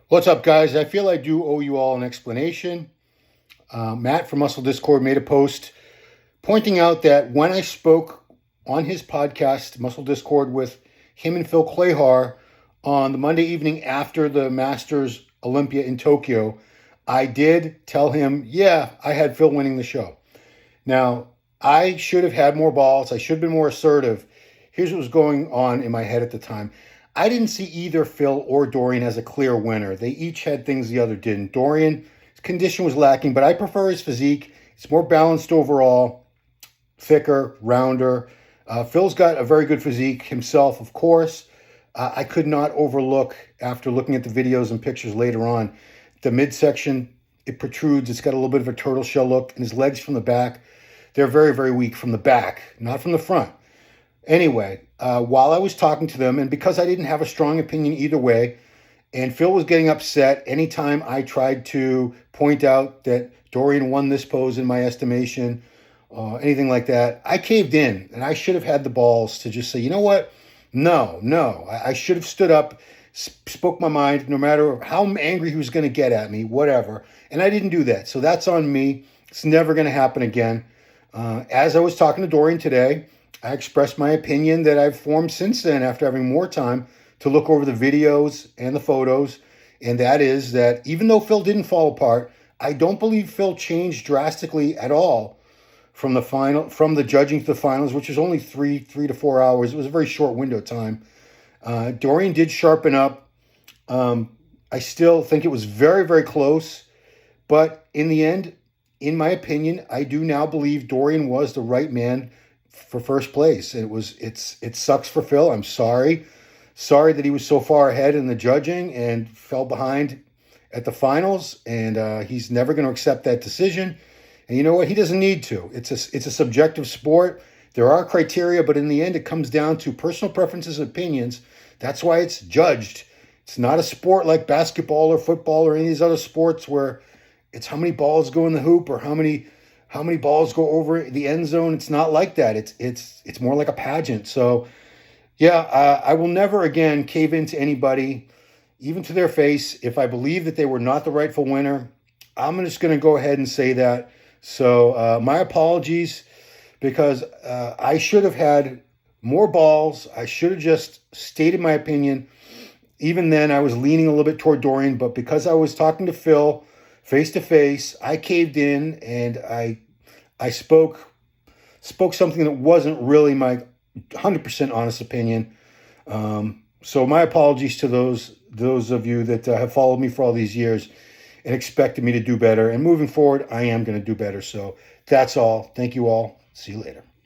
What's up, guys? I feel I do owe you all an explanation. Matt from Muscle Discord made a post pointing out that when I spoke on his podcast, Muscle Discord, with him and Phil Clahar on the Monday evening after the Masters Olympia in Tokyo, I did tell him, yeah, I had Phil winning the show. Now, I should have had more balls. I should have been more assertive. Here's what was going on in my head at the time. I didn't see either Phil or Dorian as a clear winner. They each had things the other didn't. Dorian's condition was lacking, but I prefer his physique. It's more balanced overall, thicker, rounder. Phil's got a very good physique himself, of course. I could not overlook, after looking at the videos and pictures later on, the midsection, it protrudes. It's got a little bit of a turtle shell look, and his legs from the back, they're very, very weak from the back, not from the front. Anyway, while I was talking to them, and because I didn't have a strong opinion either way, and Phil was getting upset anytime I tried to point out that Dorian won this pose in my estimation, anything like that, I caved in, and I should have had the balls to just say, you know what? No. I should have stood up, spoke my mind, no matter how angry he was going to get at me, whatever. And I didn't do that. So that's on me. It's never going to happen again. As I was talking to Dorian today, I expressed my opinion that I've formed since then after having more time to look over the videos and the photos. And that is that even though Phil didn't fall apart, I don't believe Phil changed drastically at all from the judging to the finals, which was only three to 4 hours. It was a very short window of time. Dorian did sharpen up. I still think it was very, very close. But in the end, in my opinion, I do now believe Dorian was the right man for first place. It sucks for Phil. I'm sorry that he was so far ahead in the judging and fell behind at the finals, and he's never going to accept that decision. And you know what? He doesn't need to. It's a subjective sport. There are criteria, but in the end, it comes down to personal preferences and opinions. That's why it's judged. It's not a sport like basketball or football or any of these other sports where it's how many balls go in the hoop or how many balls go over the end zone. It's not like that. It's more like a pageant. So, yeah, I will never again cave into anybody, even to their face. If I believe that they were not the rightful winner, I'm just going to go ahead and say that. So my apologies, because I should have had more balls. I should have just stated my opinion. Even then, I was leaning a little bit toward Dorian, but because I was talking to Phil face to face, I caved in and I spoke something that wasn't really my 100% honest opinion. So my apologies to those of you that have followed me for all these years and expected me to do better. And moving forward, I am going to do better. So that's all. Thank you all. See you later.